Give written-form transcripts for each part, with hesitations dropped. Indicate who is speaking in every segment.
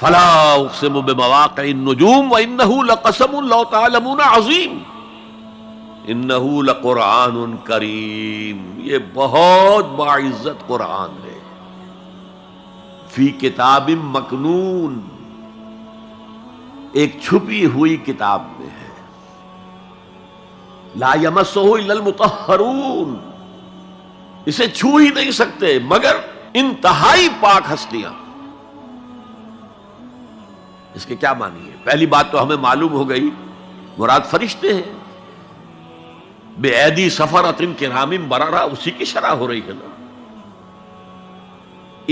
Speaker 1: فلا اقسم بمواقع النجوم وانه لقسم لو تعلمون عظیم انه لقرآن کریم، یہ بہت باعزت قرآن ہے، فی کتاب مکنون، ایک چھپی ہوئی کتاب میں ہے، لا یمسہ الا المطہرون، اسے چھو ہی نہیں سکتے مگر انتہائی پاک ہستیاں۔ اس کے کیا معنی ہے؟ پہلی بات تو ہمیں معلوم ہو گئی، مراد فرشتے ہیں، بے ایدی سفرۃ کرام بررہ، اسی کی شرح ہو رہی ہے نا۔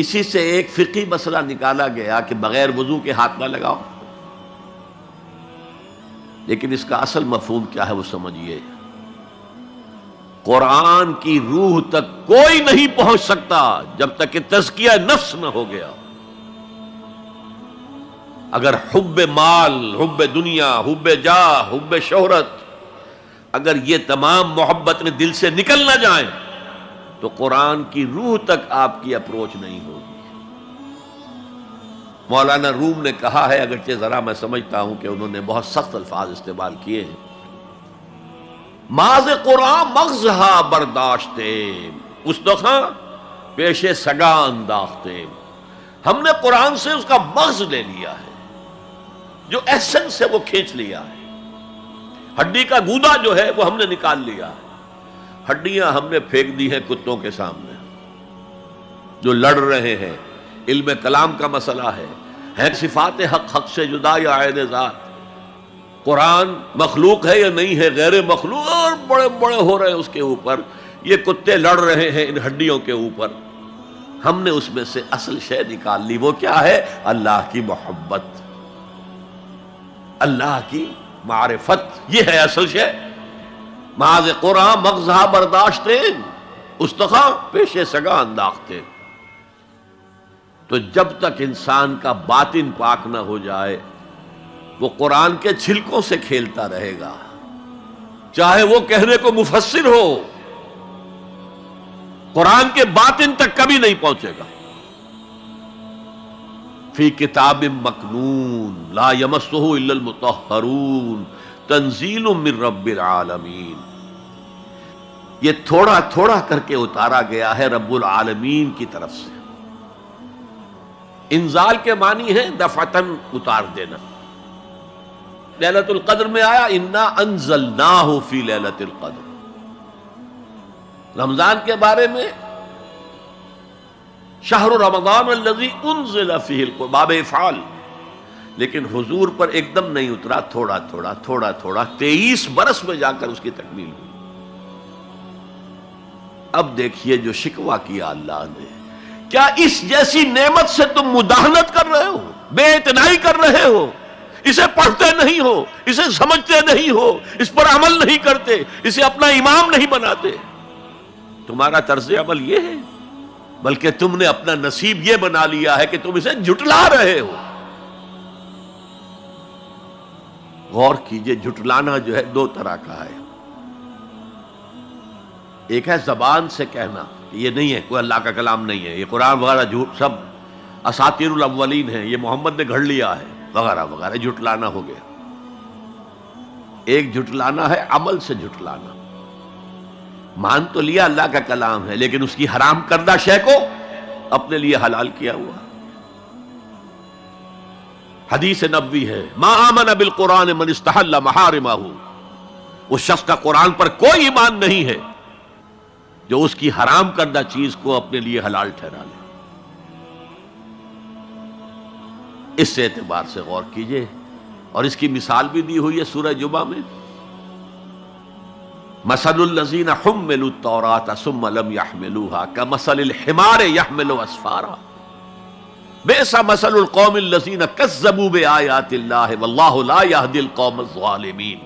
Speaker 1: اسی سے ایک فقہی مسئلہ نکالا گیا کہ بغیر وضو کے ہاتھ نہ لگاؤ، لیکن اس کا اصل مفہوم کیا ہے وہ سمجھیے۔ قرآن کی روح تک کوئی نہیں پہنچ سکتا جب تک کہ تزکیہ نفس نہ ہو گیا۔ اگر حب مال، حب دنیا، حب جاہ، حب شہرت، اگر یہ تمام محبت میں دل سے نکل نہ جائیں تو قرآن کی روح تک آپ کی اپروچ نہیں ہوگی۔ مولانا روم نے کہا ہے، اگرچہ ذرا میں سمجھتا ہوں کہ انہوں نے بہت سخت الفاظ استعمال کیے ہیں، ماز قرآن مغزہا برداشتے استخاں پیش سگا انداختے، ہم نے قرآن سے اس کا مغز لے لیا ہے، جو ایسنس ہے وہ کھینچ لیا ہے، ہڈی کا گودا جو ہے وہ ہم نے نکال لیا ہے، ہڈیاں ہم نے پھینک دی ہیں کتوں کے سامنے جو لڑ رہے ہیں۔ علم کلام کا مسئلہ ہے صفات حق حق سے جدا یا عین ذات، قرآن مخلوق ہے یا نہیں ہے، غیر مخلوق، اور بڑے بڑے ہو رہے ہیں اس کے اوپر، یہ کتے لڑ رہے ہیں ان ہڈیوں کے اوپر۔ ہم نے اس میں سے اصل شے نکال لی، وہ کیا ہے؟ اللہ کی محبت، اللہ کی معرفت، یہ ہے اصل شے۔ معاذ قرآن مغزہ برداشتے استخاں پیش سگا انداختے۔ تو جب تک انسان کا باطن پاک نہ ہو جائے وہ قرآن کے چھلکوں سے کھیلتا رہے گا، چاہے وہ کہنے کو مفسر ہو، قرآن کے باطن تک کبھی نہیں پہنچے گا۔ فی کتاب مکنون لا یمسہ الا المطہرون تنزیل من رب العالمین، یہ تھوڑا تھوڑا کر کے اتارا گیا ہے رب العالمین کی طرف سے۔ انزال کے معنی ہے دفعتاً اتار دینا۔ لیلۃ القدر میں آیا انا انزلناہ فی لیلۃ القدر، رمضان کے بارے میں شہر رمضان الذی انزل فیہ القرآن، باب افعال، لیکن حضور پر ایک دم نہیں اترا، تھوڑا تھوڑا تھوڑا تھوڑا 23 برس میں جا کر اس کی تکمیل ہوئی۔ اب دیکھیے جو شکوہ کیا اللہ نے، کیا اس جیسی نعمت سے تم مداہنت کر رہے ہو، بے اعتنائی کر رہے ہو، اسے پڑھتے نہیں ہو، اسے سمجھتے نہیں ہو، اس پر عمل نہیں کرتے، اسے اپنا امام نہیں بناتے؟ تمہارا طرز عمل یہ ہے، بلکہ تم نے اپنا نصیب یہ بنا لیا ہے کہ تم اسے جھٹلا رہے ہو۔ غور کیجئے، جھٹلانا جو ہے دو طرح کا ہے، ایک ہے زبان سے کہنا کہ یہ نہیں ہے، کوئی اللہ کا کلام نہیں ہے، یہ قرآن وغیرہ جھوٹ، سب اساطیر الاولین ہیں، یہ محمد نے گھڑ لیا ہے وغیرہ وغیرہ، جھٹلانا ہو گیا۔ ایک جھٹلانا ہے عمل سے جھٹلانا، مان تو لیا اللہ کا کلام ہے لیکن اس کی حرام کردہ شے کو اپنے لیے حلال کیا ہوا۔ حدیث نبوی ہے ما آمن بالقرآن من استحل محارمہ، اس شخص کا قرآن پر کوئی ایمان نہیں ہے جو اس کی حرام کردہ چیز کو اپنے لیے حلال ٹھہرا لے۔ اس اعتبار سے غور کیجئے، اور اس کی مثال بھی دی ہوئی ہے سورہ جمعہ میں، مثل الذین حملوا التوراۃ ثم لم يحملوها كمثل الحمار يحمل اسفارا بئس مثل القوم الذین کذبوا بآیات اللہ واللہ لا يهدی القوم الظالمین۔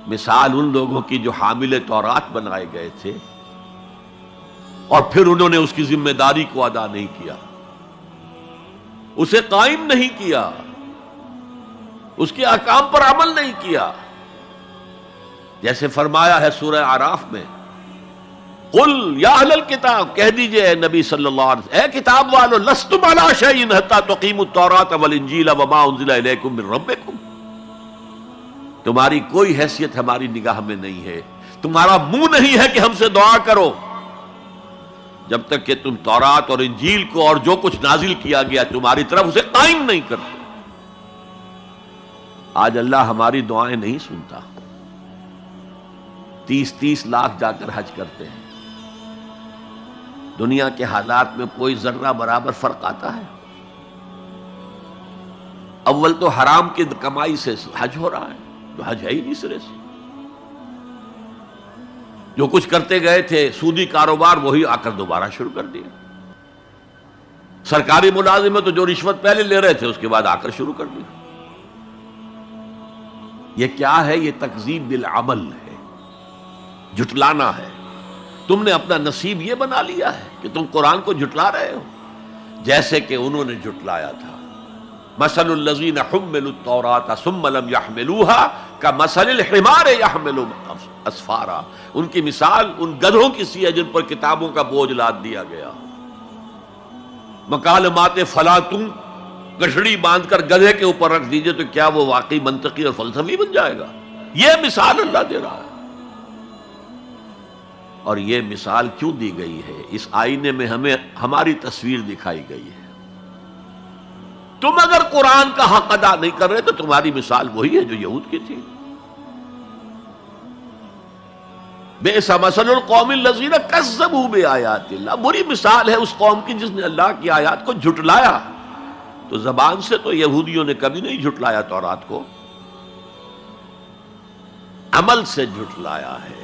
Speaker 1: مثال ان لوگوں کی جو حامل تورات بنائے گئے تھے اور پھر انہوں نے اس کی ذمہ داری کو ادا نہیں کیا، اسے قائم نہیں کیا، اس کے احکام پر عمل نہیں کیا۔ جیسے فرمایا ہے سورہ اعراف میں قل یا اہل الکتاب، کہہ دیجئے اے نبی صلی اللہ علیہ وسلم، اے کتاب والو، لستم علی شیء حتی تقیموا التوراۃ والانجیل وما انزل الیکم من ربکم، تمہاری کوئی حیثیت ہماری نگاہ میں نہیں ہے، تمہارا منہ نہیں ہے کہ ہم سے دعا کرو جب تک کہ تم تورات اور انجیل کو اور جو کچھ نازل کیا گیا تمہاری طرف اسے قائم نہیں کرتے۔ آج اللہ ہماری دعائیں نہیں سنتا، 30 لاکھ جا کر حج کرتے ہیں، دنیا کے حالات میں کوئی ذرہ برابر فرق آتا ہے؟ اول تو حرام کی کمائی سے حج ہو رہا ہے، جو حج ہے ہی نہیں سرے سے، جو کچھ کرتے گئے تھے سودی کاروبار وہی آ کر دوبارہ شروع کر دیا، سرکاری ملازم تو جو رشوت پہلے لے رہے تھے اس کے بعد آ کر شروع کر دیا۔ یہ کیا ہے؟ یہ تکذیب بالعمل ہے، جھٹلانا ہے۔ تم نے اپنا نصیب یہ بنا لیا ہے کہ تم قرآن کو جھٹلا رہے ہو، جیسے کہ انہوں نے جھٹلایا تھا۔ مثل الذین حملوا التوراۃ ثم لم يحملوها كمثل الحمار يحمل اسفارا، ان کی مثال ان گدھوں کی سی ہے جن پر کتابوں کا بوجھ لاد دیا گیا۔ مکالمات فلاں تم گٹھڑی باندھ کر گدھے کے اوپر رکھ دیجئے تو کیا وہ واقعی منطقی اور فلسفی بن جائے گا؟ یہ مثال اللہ دے رہا ہے۔ اور یہ مثال کیوں دی گئی ہے؟ اس آئینے میں ہمیں ہماری تصویر دکھائی گئی ہے۔ تم اگر قرآن کا حق ادا نہیں کر رہے تو تمہاری مثال وہی ہے جو یہود کی تھی۔ بئس مثل القوم الذین کذبوا بآیات اللہ، بری مثال ہے اس قوم کی جس نے اللہ کی آیات کو جھٹلایا۔ تو زبان سے تو یہودیوں نے کبھی نہیں جھٹلایا تورات کو، عمل سے جھٹلایا ہے۔